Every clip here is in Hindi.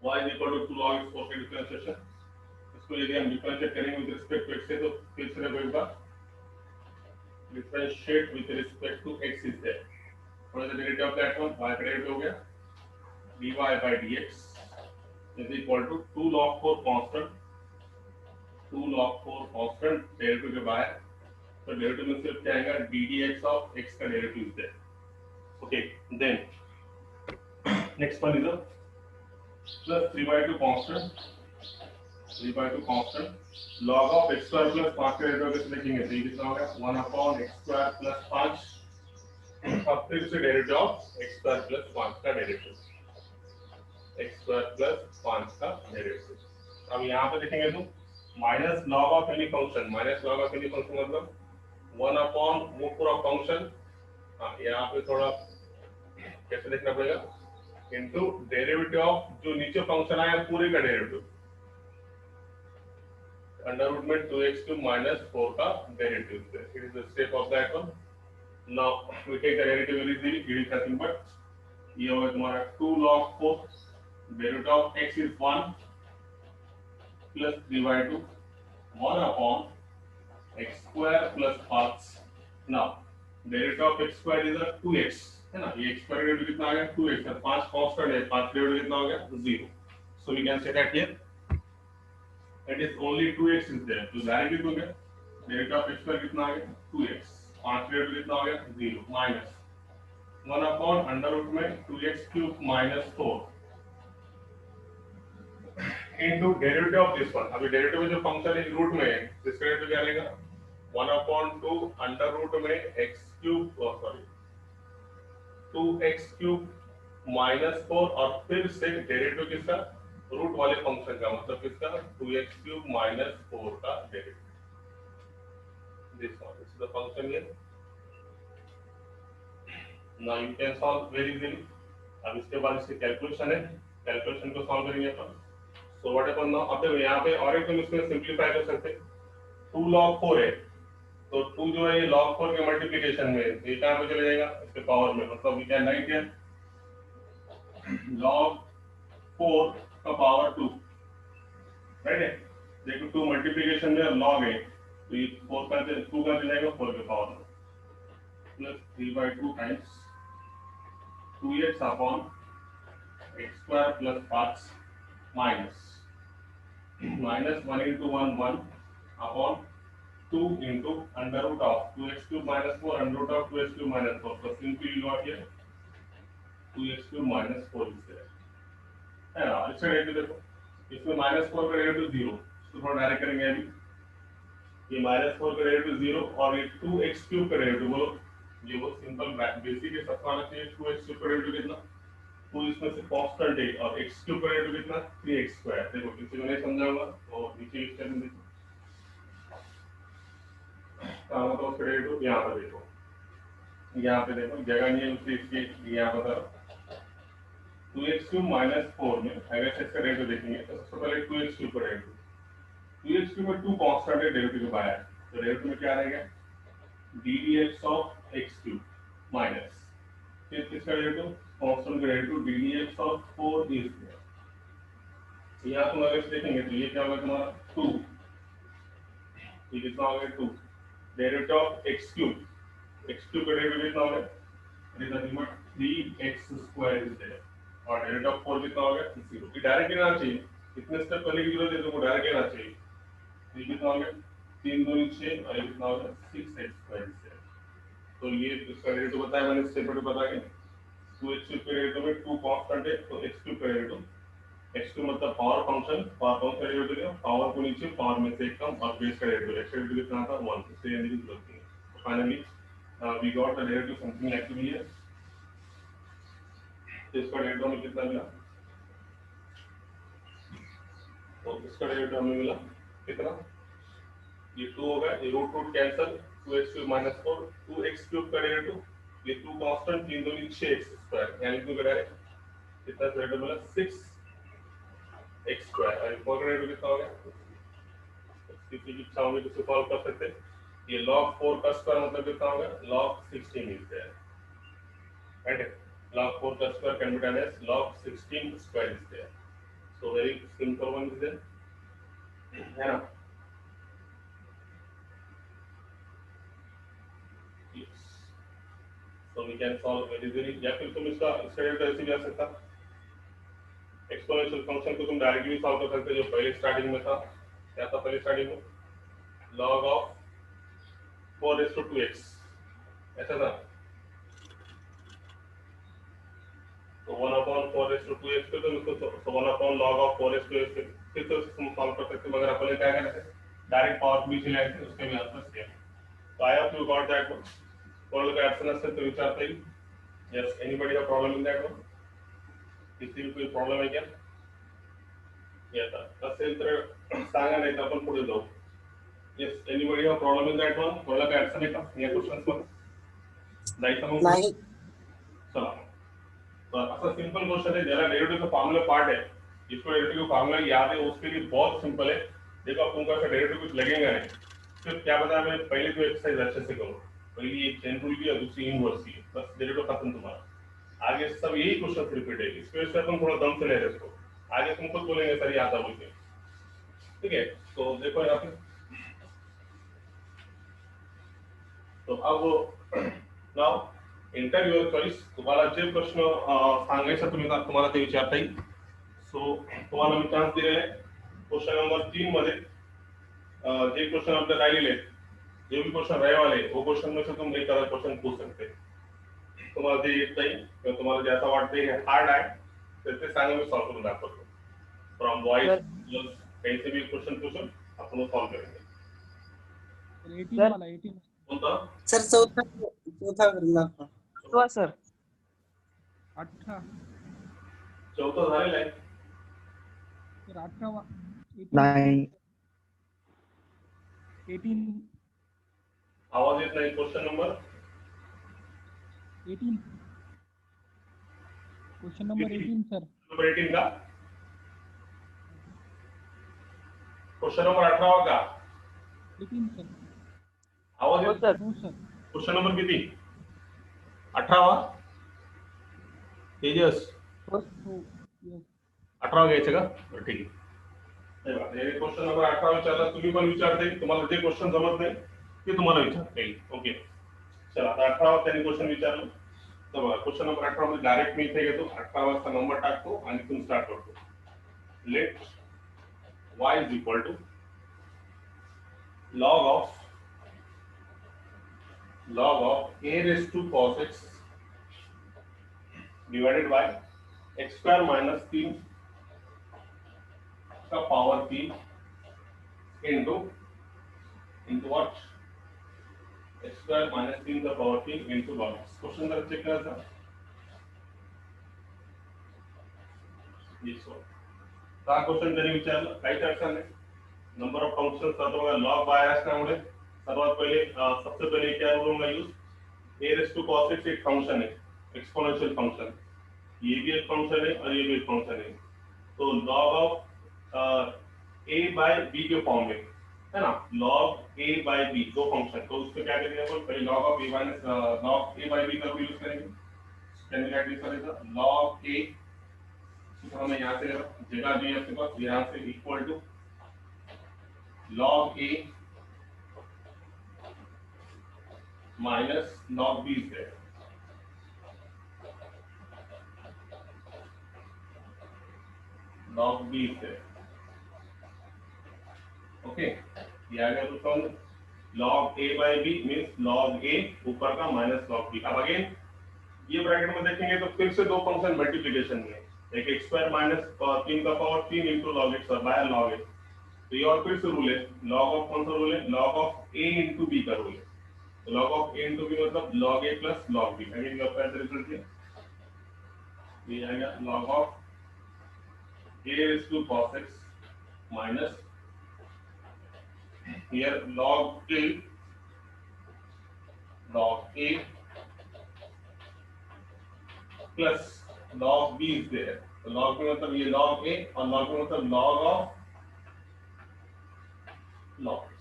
y is equal to 2 log x4 का डिफरेंशिएशन। इसको यदि हम डिफरेंशिएट करेंगे विद रिस्पेक्ट टू x से, तो फिर से देखो एक बार, differentiate with respect to x is there, what is the derivative of that one, y का डेरिवेटिव हो गया dy by dx is equal to 2 log 4 constant, 2 log 4 constant derivative के बाहर, तो डेरिवेटिव में सिर्फ क्या आएगा, d d x of x का derivative is there. Okay, then next one is a plus 3/2 constant, 3/2 constant log of x square plus 5 का डेरिवेटिव कैसे लिखेंगे, तो ये कितना होगा 1 अपॉन x स्क्वायर प्लस 5, अब फिर से derivative of x square plus 5 का डेरिवेटिव, x स्क्वायर प्लस 5 का डेरिवेटिव। अब यहाँ पे देखेंगे तो minus log of any function, minus log of any function मतलब 1 अपॉन वो पूरा फंक्शन, हाँ यहाँ पे थोड़ा कैसे देखना पड़ेगा, इनटू डेरिवेटिव ऑफ जो नीचे फंक्शन आया पूरे का डेरिवेटिव, अंडर रूट में 2x³ माइनस 4 का derivative, it is the step of that one. Now we take the derivative very easily, it is nothing but ये होगा तुम्हारा 2 log 4, derivative of x is 1 plus 3/2 1 upon x square plus 5। Now derivative of x square is 2x है ना, ये x स्क्वायर डेरिवेटिव कितना आ गया 2x है, 5 कांस्टेंट है, 5 डेरिवेटिव कितना हो गया 0, so we can say that here it is only 2x is there, तो डायरेक्टली हो गया डेरिवेटिव ऑफ x स्क्वायर कितना आ गया 2x, 5 डेरिवेटिव कितना हो गया 0 माइनस 1 अपॉन अंडर रूट में 2x³ minus 4 into derivative of this one. अभी डेरिवेटिव में जो फंक्शन है रूट में है, इसका डेरिवेटिव क्या रहेगा 1 अपॉन 2 अंडर रूट में x³ सॉरी 2x³ माइनस 4 और फिर से डेरिवेटिव किसका, रूट वाले फंक्शन का, मतलब किसका 2x³ माइनस 4 का derivative, this one this is the function here. Now you can solve very easily. अब इसके बाद इसकी कैलकुलेशन है, कैलकुलेशन को सॉल्व करेंगे अपन। सो व्हाट हैपन नाउ, अब देखो यहाँ पे और एक तुम इसमें सिंपलीफाई कर सकते, 2 log 4 है, तो 2 जो है ये log 4 के मल्टीप्लिकेशन में, ये कहाँ पे चले जाएगा इसके पावर में, मतलब we can write here log 4 का पावर 2, राइट है, देखो 2 मल्टीप्लिकेशन में log है, तो ये 4 का 2 का जाएगा 4 के पावर में, plus 3/2 times 2x upon x square plus 5 minus 1 into 1 1 upon 2 into under root of 2x³ minus 4 under root of 2x³ minus 4, so simply you got here 2x³ minus 4 is there है ना। इसका डेरिवेटिव देखो, इसमें -4 का डेरिवेटिव 0, इसको थोड़ा डायरेक्ट करेंगे अभी, ये -4 का डेरिवेटिव 0 और ये 2x³ का डेरिवेटिव, बोलो ये वो सिंपल बेसिक है, सबका आना चाहिए 2x³ का डेरिवेटिव कितना, तो इसमें से कांस्टेंट है और x³ का डेरिवेटिव कितना 3x², देखो किसी को नहीं समझाऊंगा तो नीचे लिख कर देखो कहाँ होता है उसका डेरिवेटिव, यहाँ पर देखो, यहाँ पे देखो जगह नहीं है उसकी, इसकी यहाँ पर 2x³ माइनस 4 में अगर इसका डेरिवेटिव देखेंगे तो सबसे पहले 2x³ का डेरिवेटिव, 2x³ में 2 कांस्टेंट है डेरिवेटिव के बाहर, तो डेरिवेटिव में क्या रहेगा ddx ऑफ x³ माइनस फिर किसका डेरिवेटिव कांस्टेंट का derivative ddx of 4 is there. यहाँ तुम अगर देखेंगे तो ये क्या होगा तुम्हारा 2, ये कितना हो गया 2, डेरिवेटिव ऑफ x³ का डेरिवेटिव कितना हो गया, it is nothing but 3x² is there, और डेरिवेटिव ऑफ 4 कितना हो गया 0, ये डायरेक्ट लेना चाहिए, इतने स्टेप पहले की जरूरत है तो वो डायरेक्ट लेना चाहिए, ये कितना हो गया 3 2 6 और ये कितना हो गया 6x² इज देयर। तो ये इसका डेरिवेटिव बताया मैंने, स्टेप पर बता के 2x³ के डेरिवेटिव में 2 कांस्टेंट है, तो x³ का डेरिवेटिव, x² मतलब पावर फंक्शन, पावर फंक्शन का डेरिवेटिव है, पावर को नीचे पावर में से कम और बेस का डेरिवेटिव, x का डेरिवेटिव कितना था 1, इससे यानी कि जरूरत नहीं है। Finally we got the derivative something like here, तो इसका डेरिवेटिव हमें कितना मिला, तो इसका डेरिवेटिव हमें मिला कितना, ये 2 होगा, ये root root cancel, 2x³ minus 4, 2x³ का डेरिवेटिव, ये 2 कांस्टेंट 3 2 6x², यानी कि डायरेक्ट कितना डेरिवेटिव मिला 6x², और इसका डेरिवेटिव कितना हो गया, किसी की इच्छा होगी तो इसे सॉल्व कर सकते हैं, ये log 4 का स्क्वायर मतलब कितना होगा log 16 is there, right, log 4 का square can be done as log 16 square is there, simple one is है ना। So we can solve very very, या फिर तुम इसका स्टैंडर्ड ऐसे भी आ सकता, एक्सपोनेंशियल फंक्शन को तुम डायरेक्टली सॉल्व कर सकते, जो पहले स्टार्टिंग में था। क्या था पहले स्टार्टिंग में? log of 4/2x ऐसा था। तो 1/4/2x पे तुम इसको 1 log of 4/2x फिर तो तुम सॉल्व कर सकते, मगर अपन क्या करते हैं डायरेक्ट पावर बीच ले आते, उसके भी आंसर सेम। तो I hope you got that one. कोई का आंसर नसेल तो विचारता ही। Yes, anybody have problem in that one? किसी भी कोई प्रॉब्लम है क्या? येता नसेल तर सांगा, नाही तर आपण पुढे जाऊ। Yes, anybody have problem in that one? कोणाला काय अडचण आहे का या क्वेश्चन्स मध्ये? नाही। चला, तो ऐसा सिंपल क्वेश्चन है, जरा डेरिवेटिव का फार्मूला पार्ट है, इसको डेरिवेटिव फार्मूला याद है, उसके लिए बहुत सिंपल है। देखो अब तुमको ऐसा डेरिवेटिव कुछ लगेगा नहीं, फिर क्या बताया मैं पहले तो एक्सरसाइज अच्छे से करो। पहली एक चेन रूल की और दूसरी इनवर्स की, बस डेरिवेटिव खत्म तुम्हारा। आगे सब यही क्वेश्चन रिपीट है, इस वजह से अपन थोड़ा दम से ले रहे इसको, आगे तुम खुद बोलेंगे सर ये आता बोल के। ठीक है, तो देखो यहाँ पे, तो अब नाउ एंटर युअर चॉइस, तुम्हाला जे प्रश्न सांगायचा तुम्हाला ते विचारता येईल। सो तुम्हाला मी चान्स दिलेला आहे क्वेश्चन नंबर 3 मध्ये, जे क्वेश्चन आपले राहिलेले आहेत, जो भी क्वेश्चन रहे वाले वो क्वेश्चन में से तुम एक आधा क्वेश्चन पूछ सकते हैं। तुम्हाला जे येत नाही किंवा तुम्हाला जे असं वाटतंय हे हार्ड आहे तर ते सांगा, मी सॉल्व करून दाखवतो। फ्रॉम वॉइस कहीं से भी क्वेश्चन पूछो, अपन वो सॉल्व करेंगे। 18 वाला 18 कोणता सर? चौथा करना तो सर 18 चौथा झालेला आहे सर 18 नाही 18 आवाज येत नाही। Question number 18 question number 18 sir. Number 18 का क्वेश्चन नंबर 18 का 18 सर। आवाज येत सर हो सर। क्वेश्चन नंबर किती? 18वा तेजस, हो यस 18 घ्यायचं का? बरं ठीक आहे। क्वेश्चन नंबर 18 विचारला, तुम्ही पण विचारते, तुम्हाला जे क्वेश्चन जमत नाही ते तुम्हाला विचारता येईल। ओके चला, आता 18वा त्यांनी क्वेश्चन विचारलं, तर बघा क्वेश्चन नंबर 18 मध्ये डायरेक्ट मी इथे घेतो, 18 वाजता नंबर टाकतो आणि तुम्ही स्टार्ट करतो। Let y is equal to log of a raised to cos x divided by x square minus 3 का power 3 into what x square minus 3 का power 3 into log x। Question जरा चेक करायचा, ये सो का क्वेश्चन त्यांनी विचारलं, काहीच अडचण नाही। नंबर ऑफ फंक्शन सर्व लॉग बाय असल्यामुळे सर्वात पहिले सबसे पहले क्या रूल होगा use, a raise to cos x एक फंक्शन है, एक्सपोनेंशियल फंक्शन, ये भी एक फंक्शन है और ये भी एक फंक्शन है। तो log of a bye b के फॉर्म में है ना, log a बाय b दो फंक्शन, तो उसको क्या करेंगे अपन पहले log of a minus log a bye b का यूज करेंगे। कैन क्या करेगा log a, हमें यहाँ से जगह दी है आपके पास, यहाँ से equal to log a minus log b है। log b है, ओके ये आ गया root form. log a bye b means log a ऊपर का माइनस log b। अब अगेन ये ब्रैकेट में देखेंगे तो फिर से दो फंक्शन मल्टीप्लिकेशन में, एक x स्क्वायर माइनस 3 का power 3 into log x by log x। तो ये और फिर से रूल है, log ऑफ कौन सा रूल है, log of a into b का रूल है। तो log of a into b मतलब log a plus log b। Again ये आपका रिजल्ट है, ये आएगा log of a raise to cos x minus here log a plus log b is there। तो log b मतलब ये log a और log b मतलब log of log x।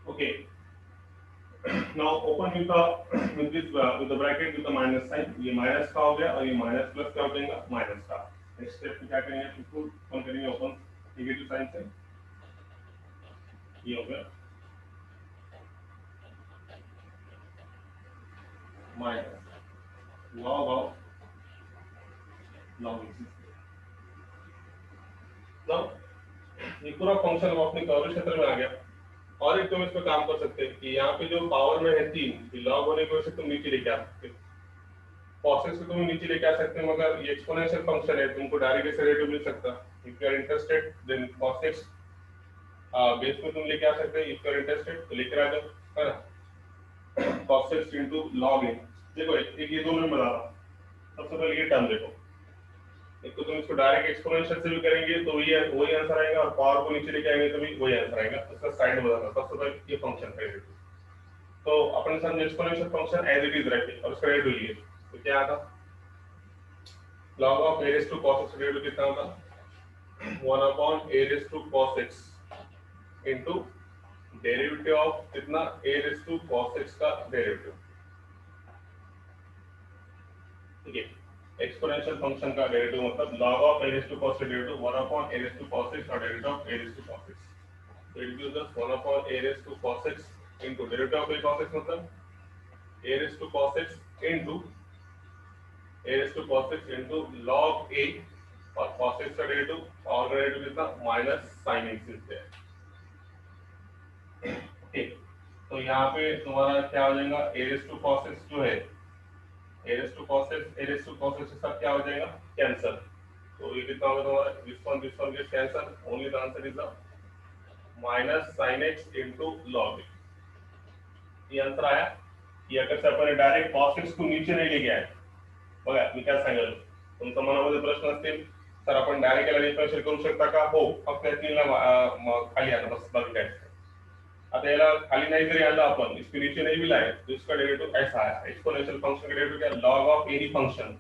Okay, now open with the bracket with the minus sign, ये माइनस का हो गया और ये माइनस प्लस का हो जाएगा माइनस का। नेक्स्ट स्टेप में क्या करेंगे, बिल्कुल ओपन करेंगे, ओपन नेगेटिव साइन से, ये हो गया minus log of log x. ये पूरा फंक्शन हम अपने कर्व क्षेत्र में आ गया। और एक तुम इस पर काम कर सकते हैं कि यहाँ पे जो पावर में है 3, लॉग होने की वजह से तुम नीचे लेके आ सकते हो, cos x को तुम नीचे लेके आ सकते हो, मगर ये एक्सपोनेंशियल फंक्शन है, तुमको डायरेक्ट ऐसे रेट मिल सकता। If you are interested then cos x base में तुम लेके आ सकते हो, इफ यू आर इंटरेस्टेड तो लेकर आ जाओ, है ना। cos x into log a, देखो एक ये दोनों में बता रहा हूँ। सबसे पहले ये टर्म देखो, एक तो तुम इसको डायरेक्ट एक्सपोनेंशियल से भी करेंगे तो वही आंसर आएगा, और पावर को नीचे लेके आएंगे तो भी वही आंसर आएगा। इसका साइड बताना, सबसे पहले ये फंक्शन का रेट, तो अपने सामने exponential function as it is रखे और उसका रेट लिए, तो क्या आता, log of a raised to cos x rate कितना होता, 1 upon a raised to cos x into derivative of कितना, a raised to cos x का डेरिवेटिव, ठीक है। एक्सपोनेंशियल फंक्शन का डेरिवेटिव मतलब log of a raised to cos x derivative 1 upon a raised to cos x और derivative of a raised to cos x, so it gives us 1 upon a raised to cos x into derivative of a cos x मतलब a raised to cos x into a raised to cos x into log a, और cos x का डेरिवेटिव और डेरिवेटिव कितना, minus sin x is there, ठीक। तो यहाँ पे तुम्हारा क्या हो जाएगा, a raised to cos x जो है, a raised to cos x, a raised to cos x के साथ क्या हो जाएगा, कैंसल, तो ये कितना होगा तुम्हारा, this one gets cancel, only the answer is the minus sin x into log a, ये आंसर आया। कि अगर से आपण डायरेक्ट cos x को नीचे नाही लेके आए, बघा मी काय सांगितलं, तुमच्या मनामध्ये प्रश्न असतील तर आपण डायरेक्ट याला डिफरन्शिएट करू शकता का, हो, फक्त या तीनला खाली आणा बस, बाकी काय। आता याला खाली नहीं जरी आणलं आपण, इसके नीचे नहीं मिला है तो इसका डेरिवेटिव ऐसा है, एक्सपोनेंशियल फंक्शन का डेरिवेटिव क्या, log of any function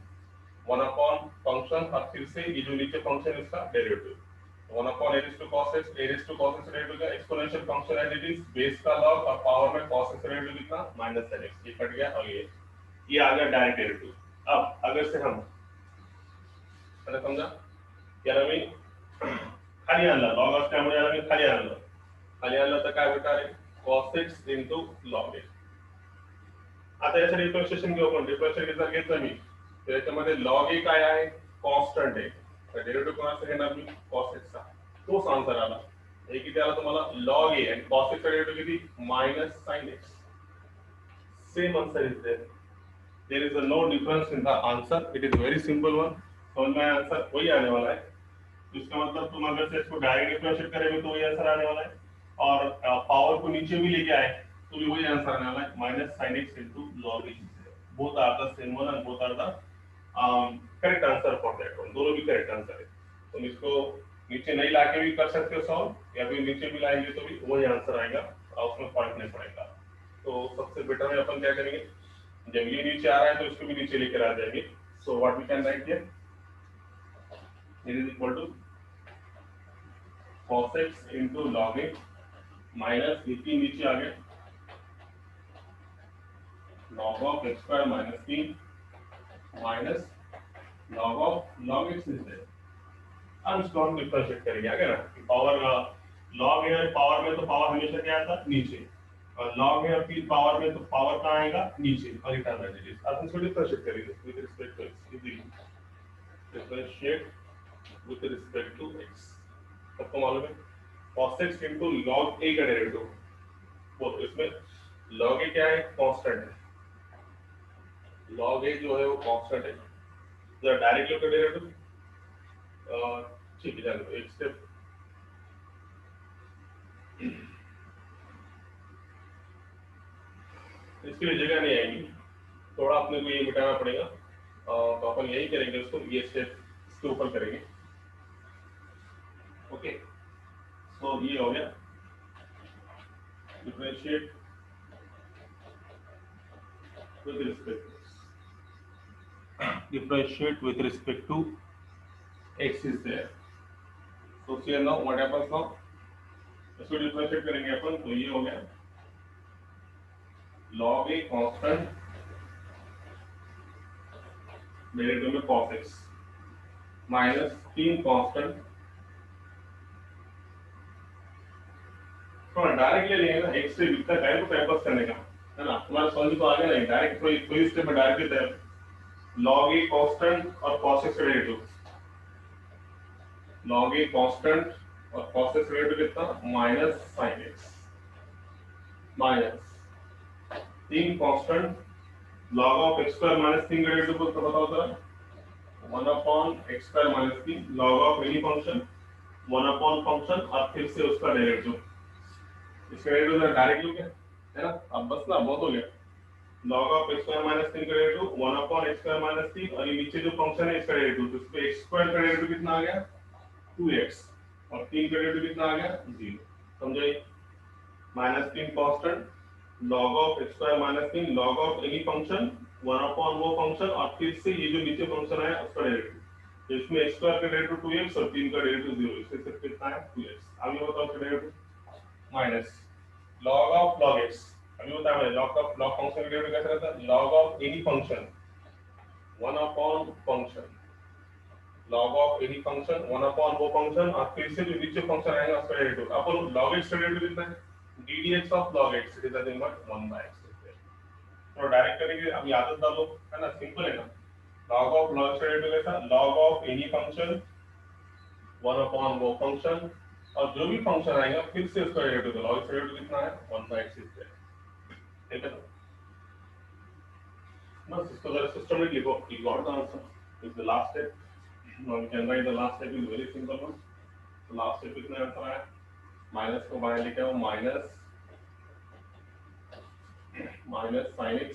1 upon function और फिर से ये जो नीचे फंक्शन इसका derivative 1 upon a raised to cos x, a raised to cos x derivative का exponential function as it is, base का log और पावर में cos x डेरिवेटिव कितना, माइनस sin x, ये कट गया और ये आ गया डायरेक्ट डेरिवेटिव। अब अगर से हम आता समजा याला मी खाली आणला, log ऑफ त्यामुळे याला मी खाली आणलं तर काय भेटणार आहे, cos x into log a। आता याचं डिफरन्शिएशन घेऊ आपण, डिफरन्शिएशन घेतलं मी तर याच्यामध्ये log a काय आहे, कॉन्स्टंट आहे, तर डेरिवेटिव्ह कोणाचा घेणार मी, cos x चा, तोच आन्सर आला। हे किती आला तुम्हाला, log a आणि cos x चा डेरिवेटिव्ह किती, माइनस sin x, same answer is there, there is no difference in the answer, it is very simple one, समझ में आया, आंसर वही आने वाला है। इसका मतलब तुम अगर से इसको डायरेक्ट डिफरेंशिएट करेंगे तो वही आंसर आने वाला है, और पावर को नीचे भी लेके आए तो भी वही आंसर आने वाला है, minus sin x into log a, both are the same one and both are the correct answer for that one, दोनों भी करेक्ट आंसर है। तुम इसको नीचे नहीं लाके भी कर सकते हो सॉल्व, या फिर नीचे भी लाएंगे तो भी वही आंसर आएगा, और उसमें फर्क नहीं पड़ेगा। तो सबसे बेटर है अपन क्या करेंगे, जब ये नीचे आ रहा है तो इसको भी नीचे लेकर आ जाएंगे। So what we can write here, it is equal to cos x into log a minus इतनी नीचे आ गया log of x square minus 3 minus log of log x is there. हम इसको हम डिफरेंशिएट करेंगे आगे ना, पावर log है, पावर में तो पावर हमेशा क्या आता है नीचे, और log है फिर पावर में तो पावर कहाँ आएगा नीचे, और इतना वैल्यू अब इसको डिफरेंशिएट करेंगे with respect to x, easily differentiate with respect to x। सबको मालूम है cos x into log a का डेरिवेटिव, वो इसमें log a क्या है, कांस्टेंट है, log a जो है वो कांस्टेंट है, जरा डायरेक्ट लोग का डेरिवेटिव, ठीक है चलो एक स्टेप, इसके लिए जगह नहीं आएगी, थोड़ा अपने को ये मिटाना पड़ेगा, तो अपन यही करेंगे उसको, ये स्टेप इसके ऊपर करेंगे, ओके। तो ये हो गया differentiate with respect to x is there, so here now what happens now, इसको डिफरेंशिएट करेंगे अपन, तो ये हो गया log a कांस्टेंट डेरिवेटिव में cos x, माइनस 3 कांस्टेंट, थोड़ा डायरेक्ट ले लेंगे ना, x से इतना टाइम को टाइम पास करने का है ना, तुम्हारा समझ तो आ गया नहीं, डायरेक्ट कोई स्टेप में डायरेक्ट लेते हैं। log a कांस्टेंट और cos x derivative, log a constant और cos x डेरिवेटिव कितना minus sin x, minus 3 constant log of x square minus 3 का डेरिवेटिव को बताओ जरा, 1 upon x square minus 3 log of any function 1 upon function और फिर से उसका डेरिवेटिव, इसका डेरिवेटिव डायरेक्ट लोगे है ना, अब बस ना बहुत हो गया, log of x square minus 3 का derivative 1 upon x square minus 3 और ये नीचे जो फंक्शन है इसका डेरिवेटिव, तो इसमें x स्क्वायर का डेरिवेटिव कितना आ गया 2x और 3 का डेरिवेटिव कितना आ गया 0, समझे, minus 3 constant log of x square minus 3 log of any function 1 upon वो फंक्शन और फिर से ये जो नीचे फंक्शन है उसका डेरिवेटिव, तो इसमें x स्क्वायर का डेरिवेटिव 2x और 3 का डेरिवेटिव 0, इससे सिर्फ कितना है 2x। अब ये बताओ इसका derivative minus log of log x, अभी बताया मैंने log ऑफ log फंक्शन का डेरिवेटिव कैसे रहता है, log of any function 1 upon function, log of any function 1 upon वो फंक्शन और फिर से जो नीचे फंक्शन आएगा उसका डेरिवेटिव, अपन log x का डेरिवेटिव कितना है ddx of log x, it is nothing but 1/x, तो डायरेक्ट करेंगे, अब आदत डालो है ना, सिंपल है ना, log ऑफ log x का डेरिवेटिव कैसा, log of any function 1 upon वो फंक्शन और जो भी फंक्शन आएगा फिर से उसका डेरिवेटिव, log x का डेरिवेटिव कितना है 1/x, ठीक है ना, बस इसको जरा सिस्टमेटिक लिखो, you got the answer, is the last step, now we can write the last step is very simple one, so last step कितना आंसर आया, माइनस को बाहर लेके आओ, minus sin x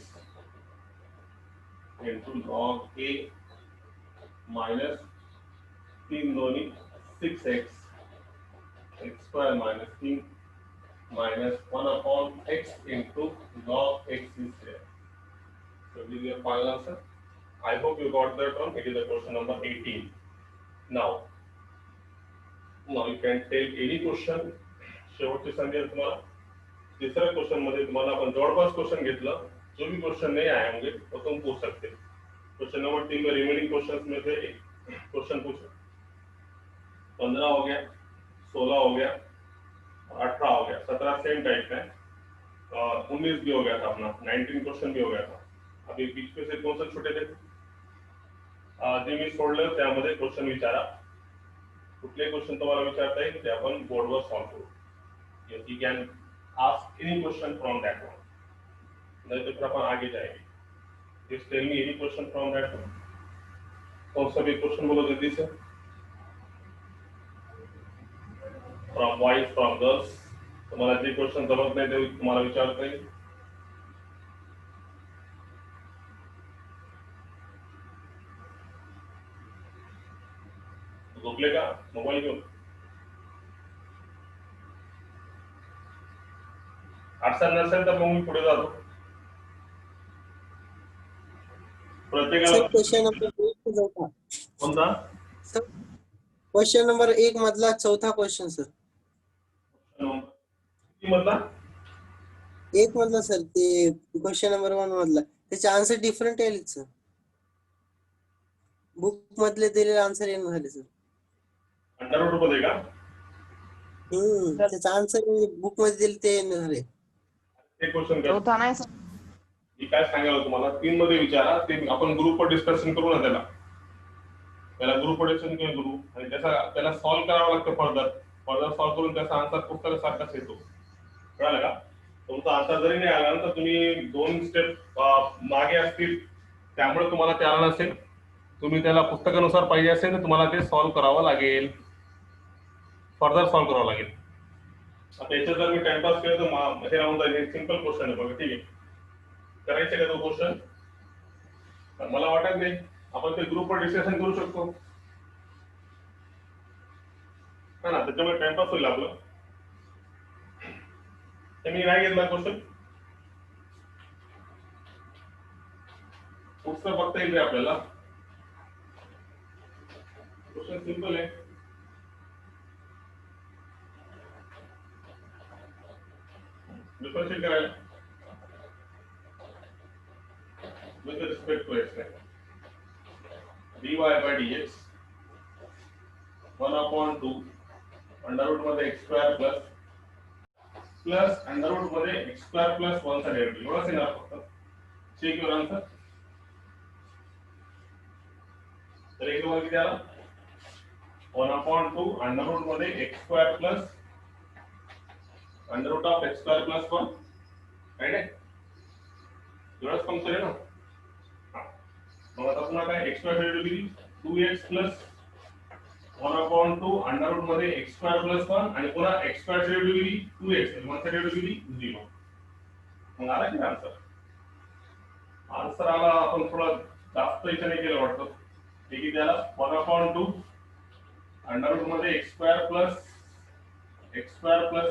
into log a minus 3 Doni 6x x square minus 3 minus 1 upon x into log x is there. So this is your final answer. I hope you got that one. It is the question number 18. Now you can take any question. शेवटची संधी आहे तुम्हाला, तिसऱ्या क्वेश्चन मध्ये तुम्हाला आपण जवळपास क्वेश्चन घेतलं, जो भी क्वेश्चन नहीं आए होंगे तो तुम पूछ सकते हो। क्वेश्चन नंबर 3 में रिमेनिंग क्वेश्चंस में से एक क्वेश्चन पूछो, 15 हो गया, 16 हो गया, 18 हो गया, 17 सेम टाइप है, 19 भी हो गया था अपना, 19 क्वेश्चन भी हो गया था। अभी बीच में से कौन से छोटे थे जे मी सोडलं त्यामध्ये क्वेश्चन विचारा, कुठले क्वेश्चन तुम्हाला विचारता येईल ते आपण बोर्डवर सॉल्व करू, you can ask any question from that one, नहीं तो फिर अपन आगे जाएंगे, just tell me any question from that one, कौन सा भी क्वेश्चन बोलो जल्दी से, फ्रॉम बॉयज फ्रॉम गर्ल्स, तुम्हाला जे क्वेश्चन जमत नाही ते तुम्हाला विचारता येईल, झोपलेगा मोबाईल घेऊन, अडचण नसेल तर मग मी पुढे जातो, प्रत्येकाला क्वेश्चन नंबर 1 चौथा, कोणता क्वेश्चन नंबर 1 मधला चौथा क्वेश्चन सर, किती मधला 1 मधला सर, ते क्वेश्चन नंबर 1 मधला, त्याचे आन्सर डिफरंट आहे सर, बुक मधले दिलेले आन्सर येणार झाले सर, अंडर रूट मध्ये का, त्याचा आन्सर बुक मध्ये दिले ते येणार झाले, एक क्वेश्चन चौथा नाही सर, मी काय सांगायला तुम्हाला 3 मध्ये विचारा, ते आपण ग्रुपवर डिस्कशन करू ना, त्याला ग्रुपवर डिस्कशन करू आणि त्याला सॉल्व करावं लागतं, फर्दर सॉल्व करून त्याचा आन्सर पुस्तकासारखाच येतो, कळलं का, तुमचा आन्सर जरी नाही आला तर तुम्ही 2 स्टेप मागे असतील त्यामुळे तुम्हाला ते आलं नसेल, तुम्ही त्याला पुस्तकानुसार पाहिजे असेल तर तुम्हाला ते सॉल्व करावं लागेल, फर्दर सॉल्व करावं लागेल। आता याच्यात जर मी टाइमपास केलं तर हे राहून जाईल, सिंपल क्वेश्चन आहे बघा, ठीक आहे, करायचे का तो क्वेश्चन, मला वाटत नाही, आपण ते ग्रुपवर डिस्कशन करू शकतो है ना, त्याच्यामुळे टाइमपास होईल आपलं, तर मी नाही घेतला क्वेश्चन, पुस्तक बघता येईल आपल्याला, क्वेश्चन सिंपल आहे, डिफरेंशिएट करायला with respect to x dy by dx 1/2 under root मध्ये x square plus under root मध्ये x स्क्वेअर प्लस 1 चा डेरिव्हेटिव्ह एवढंच येणार फक्त. Check your answer. तर एक तुम्हाला किती आला 1/2 अंडर रूट मध्ये x square plus under root of x square plus 1 right आहे. एवढंच फंक्शन आहे ना. हा. मग आता पुन्हा काय x square derivative 2x plus 1/2 under root मध्ये x स्क्वेअर प्लस 1 आणि पुन्हा x स्क्वेअर डेरिव्हेटिव्ह 2x आणि 1 चा डेरिव्हेटिव्ह 0. मग आला की आन्सर. आन्सर आला. आपण थोडा जास्त याच्याने केलं वाटतं. हे किती आला 1/2 अंडर रूट मध्ये x स्क्वेअर प्लस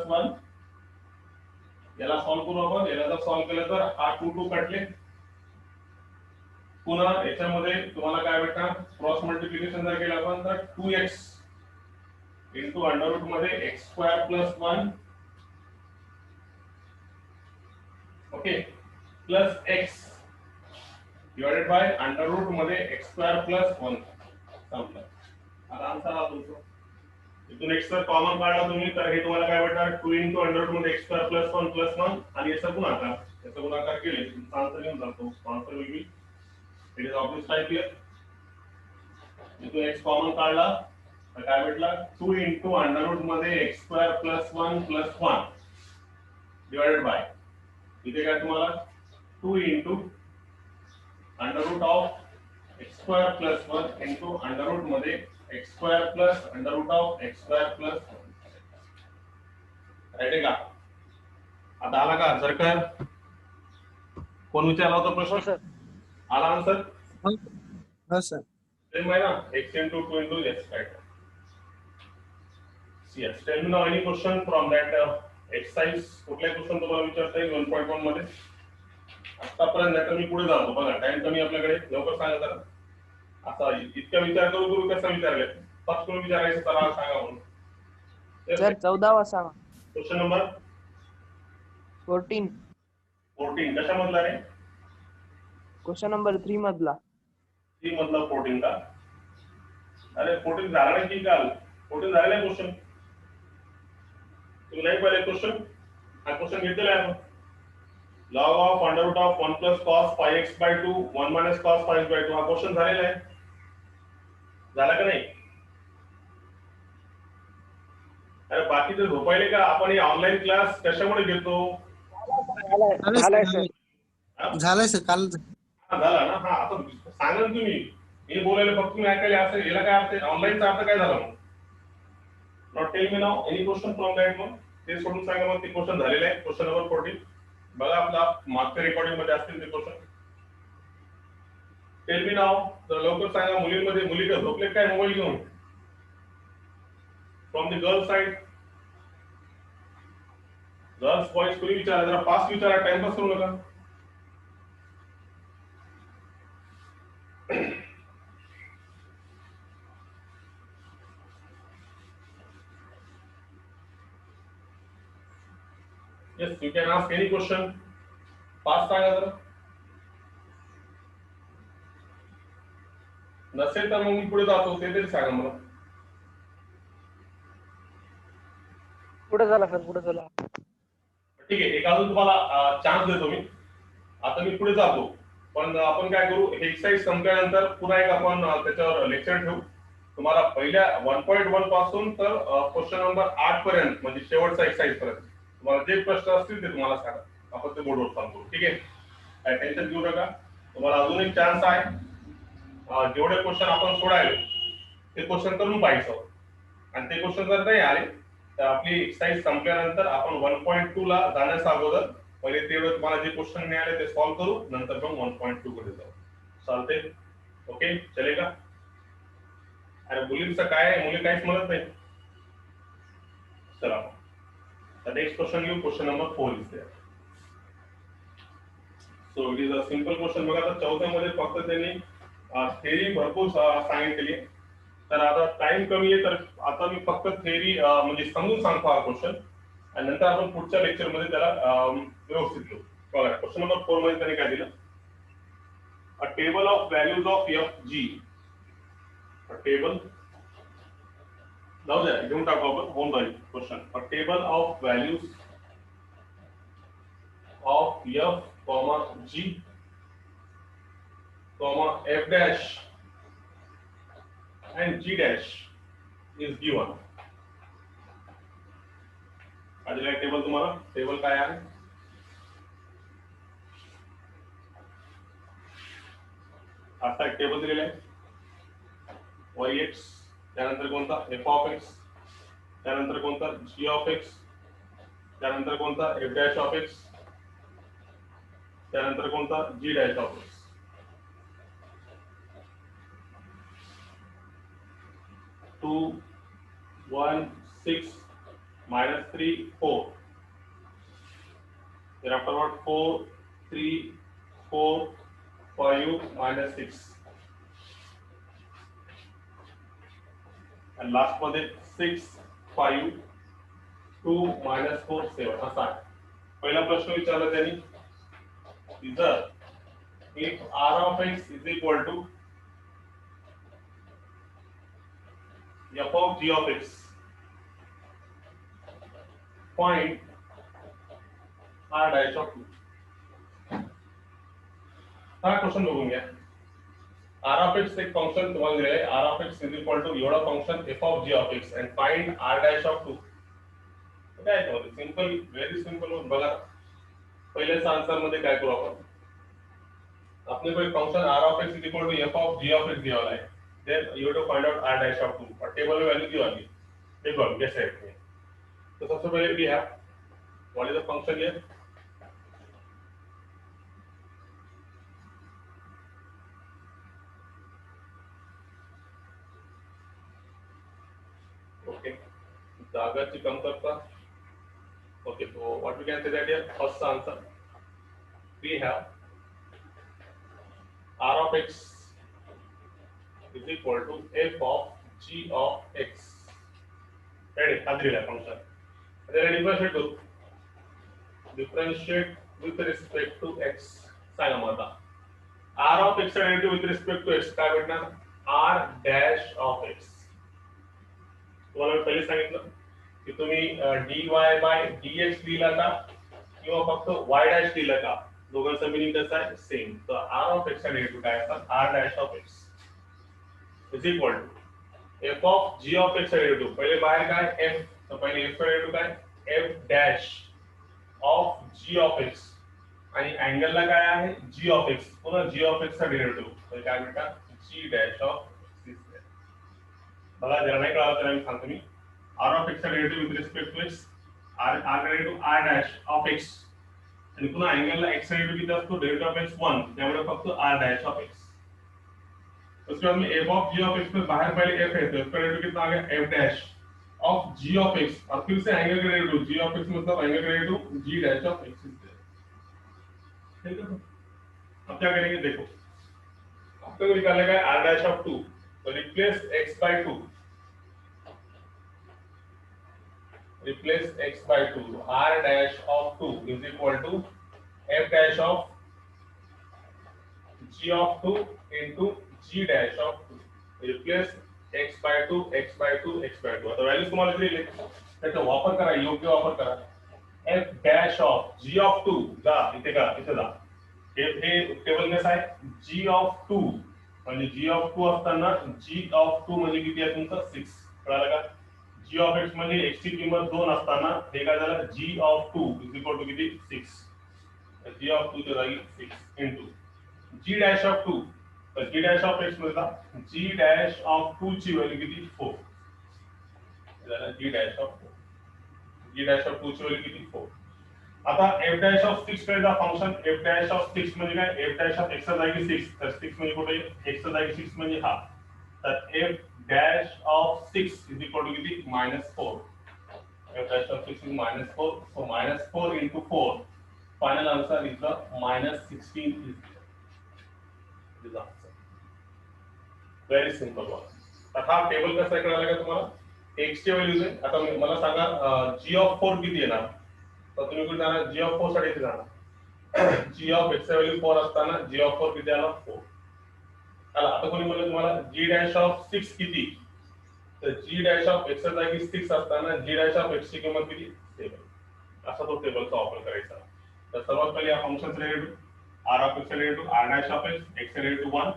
1. याला सॉल्व करू आपण. याला जर सॉल्व केलं तर हा 2 काढले. पुन्हा याच्यामध्ये तुम्हाला काय भेटणार क्रॉस मल्टिप्लिकेशन जर केलं आपण तर 2x इंटू अंडर रूट मध्ये x square plus 1 okay plus x divided by under root मध्ये x स्क्वेअर प्लस 1 संपलं. आता आन्सर आला तुमचा. इथून x स्क्वेअर कॉमन काढला तुम्ही तर हे तुम्हाला काय भेटणार 2 इंटू अंडर रूट मध्ये x स्क्वेअर प्लस 1 प्लस 1 आणि याचा गुणाकार केले तुमचा आन्सर येऊन जातो. Answer will be it is obvious type here. इथून x कॉमन काढला तर काय भेटला 2 इंटू अंडर रूट मध्ये x square plus 1 plus 1 divided by इथे काय तुम्हाला 2 into under root of x square plus 1 into under root मध्ये x square plus under root of x square plus 1 right आहे का. आता आला का. जर का कोण विचारला होता प्रश्न सर आला आन्सर. हो सर. सेम आहे ना x into 2 into yes right. Yes, tell me now any question from that exercise. कुठला क्वेश्चन तुम्हाला विचारता येईल 1.1 मध्ये. आतापर्यंत आता मी पुढे जातो बघा टाइम कमी आपल्याकडे. लवकर सांगा जरा. आता इतका विचार करू कसा विचारले फक्त तुम्ही विचारायचं चला सांगा म्हणून. सर 14वा सांगा. क्वेश्चन नंबर 14 कशामधला रे. क्वेश्चन नंबर 3 मधला. 3 मधला 14 का. अरे 14 झाला नाही की काल 14 झालेला आहे क्वेश्चन. तुम्ही नाही पाहिले क्वेश्चन. हा क्वेश्चन घेतलेला आहे आपण. log of under root of 1 plus cos 5x by 2 1 minus cos 5x by 2 हा क्वेश्चन झालेला आहे. झाला का नाही. अरे बाकी तर झोपायले का. आपण हे ऑनलाईन क्लास कशामुळे घेतो. झालंय सर काल झाला ना. हा आता सांगा ना तुम्ही. हे बोलायला फक्त तुम्ही ऐकायला असं याला काय अर्थ. ऑनलाईनचा अर्थ काय झाला मग. Not tell me now any question from that. मग ते सोडून सांगा मग ते क्वेश्चन झालेले आहे. क्वेश्चन नंबर 14 बघा आपला मागच्या रेकॉर्डिंग मध्ये असतील ते क्वेश्चन. टेल मी नाउ तर लवकर सांगा. मुलींमध्ये मुली का झोपले काय मोबाईल घेऊन from the girl side. Girls boys कोणी विचारा जरा फास्ट विचारा. टाइमपास करू नका. Yes, you can ask any question. Fast सांगा जरा. नसेल तर मग मी पुढे जातो ते तरी सांगा मला. पुढे झाला सर पुढे झाला. ठीक आहे एक अजून तुम्हाला चान्स देतो मी. आता मी पुढे जातो पण आपण काय करू हे एक्सरसाइज संपल्यानंतर पुन्हा एक आपण त्याच्यावर लेक्चर ठेवू. तुम्हाला पहिल्या 1.1 पासून तर क्वेश्चन नंबर 8 पर्यंत म्हणजे शेवटचा एक्सरसाइज पर्यंत तुम्हाला जे प्रश्न असतील ते तुम्हाला सांगा. आपण ते बोर्डवर सांगतो. ठीक आहे काय टेन्शन घेऊ नका. तुम्हाला अजून एक चान्स आहे. जेवढे क्वेश्चन आपण सोडायले ते क्वेश्चन करून पाहायचं आणि ते क्वेश्चन जर नाही आले तर आपली एक्सरसाइज संपल्यानंतर आपण 1.2 ला जाण्याच्या अगोदर पहिले तेवढे तुम्हाला जे क्वेश्चन नाही आले ते सॉल्व करू नंतर मग 1.2 कडे जाऊ. चालते. ओके चलेगा. अरे मुलींचं काय मुली काहीच म्हणत नाही. चला the next question you question number 4 is there. So it is a simple question. बघा आता 14 मध्ये फक्त त्यांनी थेरी भरपूर सांगितलेली आहे. तर आता टाइम कमी आहे तर आता मी फक्त थेरी म्हणजे समजून सांगतो हा क्वेश्चन आणि नंतर आपण पुढच्या लेक्चर मध्ये त्याला व्यवस्थित घेऊ. बघा क्वेश्चन नंबर 4 मध्ये त्यांनी काय दिलं. a table of values of f g. a table जाऊ द्या घेऊन टाकू आपण होऊन जाईल क्वेश्चन. A table of values of f comma g comma f dash and g dash is given. आलेला टेबल तुम्हाला टेबल काय आहे आता एक टेबल दिलेला आहे वाय एक्स त्यानंतर कोणता एफ ऑफ एक्स त्यानंतर कोणता जी ऑफ एक्स त्यानंतर कोणता एफ डॅश ऑफ एक्स त्यानंतर कोणता जी dash of x. 2 1 6 -3 4 thereafter what 4 3 4 5 -6 and last मध्ये 6 5 2 -4 7 असा आहे. पहिला प्रश्न विचारला त्यांनी जर if r of x is equal to f of g of x find r dash of 2. हा क्वेश्चन बघून घ्या. r of x एक फंक्शन तुम्हाला दिले आहे r of x is equal to एवढा function f of g of x and find r dash of 2. काय आहे त्यामध्ये सिंपल व्हेरी सिंपल बघा पहिल्याच आन्सर मध्ये काय करू आपण अपने को एक function r of x is equal to f of g of x दिया हुआ है then you have to find out r dash of 2 और टेबल में वैल्यू दी वाली देखो अब कैसे है. तो सबसे पहले we have what is the function here okay जागाची कमतरता okay so what we can say that here first answer we have r of x is equal to f of g of x. Ready? Adrila function. Then differentiate with respect to x. सांगा मला r of x derivative with respect to x काय भेटणार r dash of x. तुम्हाला पहिले सांगितलं की तुम्ही dy by dx लिहिला का किंवा फक्त y dash लिहिला का दोघांचं मीनिंग कसं आहे सेम. तर r of x derivative काय असतात r dash of x is equal to f of g of x derivative पहिले बाहेर काय f तर पहिले f derivative काय f dash of g of x आणि अँगल ला काय आहे g of x पुन्हा g of x चा डेरिव्हेटिव्ह तर काय भेटणार g dash of x. बघा जरा नाही कळलं तर मी सांगतो मी r of x चा derivative with respect to x r derivative r dash of x आणि पुन्हा अँगल ला x डेरिव्हेटिव्ह किती असतो डेरिव्हेटिव्ह ऑफ x 1 त्यामुळे फक्त r dash of x. उसके बाद में f of g of x में बाहर पहले f है तो इसका डेरिवेटिव कितना आ गया f dash of g of x और फिर से एंगल का डेरिवेटिव g of x मतलब एंगल का derivative g dash of x is there. ठीक है अब क्या करेंगे देखो आपको निकालने का है r dash of 2 तो replace x by 2 replace x by 2 r dash of 2 is equal to f dash of g of 2 into g dash of 2. Replace x by 2, x by 2, x by 2. आता व्हॅल्यूज तुम्हाला दिलेले त्याचा वापर करा योग्य वापर करा. f dash of g of 2 जा इथे का इथे जा हे टेबल कसं आहे g of 2 म्हणजे g of 2 असताना g of 2 म्हणजे किती आहे तुमचा 6 कळालं का. g of x म्हणजे x ची किंमत 2 असताना हे काय झालं g of 2 is equal to किती 6 g of 2 च्या जागी 6 into g dash of 2 तर g dash of x मिळता g dash of 2 ची व्हॅल्यू किती 4 झाला g dash of 2 ची व्हॅल्यू किती 4. आता f dash of 6 कडे जा फंक्शन f dash of 6 म्हणजे काय f dash of x च्या जागी 6 तर 6 म्हणजे कुठे x च्या जागी 6 म्हणजे हा तर f dash of 6 is equal to किती -4 f dash of 6 is -4 so -4 into 4 final answer is the -16 is this answer. Very simple one. आता हा टेबल कसा कळाला का तुम्हाला x ची व्हॅल्यूज आहे. आता मला सांगा g of 4 किती येणार तर तुम्ही कुठे जाणार g of 4 साठी इथे जाणार g of x ची व्हॅल्यू 4 असताना g of 4 किती आला 4. चला आता कोणी म्हणलं तुम्हाला g dash of 6 किती तर जी डॅश ऑफ एक्स जागी 6 असताना जी डॅश ऑफ एक्स ची किंमत किती 7. असा तो टेबलचा वापर करायचा. तर सर्वात पहिले या फंक्शनचा derivative r of x derivative r dash of x x derivative 1.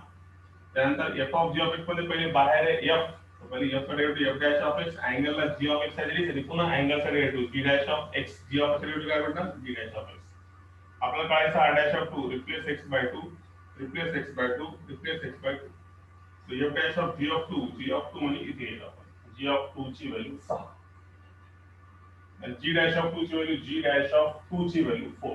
त्यानंतर f of g of x मध्ये पहिले बाहेर आहे एफ, पहिले एफ चा derivative f dash of x अँगलला जी ऑफ एक्स साठी पुन्हा अँगलचा derivative g dash of x g of x derivative काय भेटणार जी डॅश ऑफ एक्स. आपल्याला कळायचं r dash of 2 replace x by 2 replace x by 2 replace x by 2. So f dash of g of 2 म्हणजे इथे येईल आपण g of 2 ची व्हॅल्यू 6 आणि g dash of 2 ची व्हॅल्यू g dash of 2 ची व्हॅल्यू 4.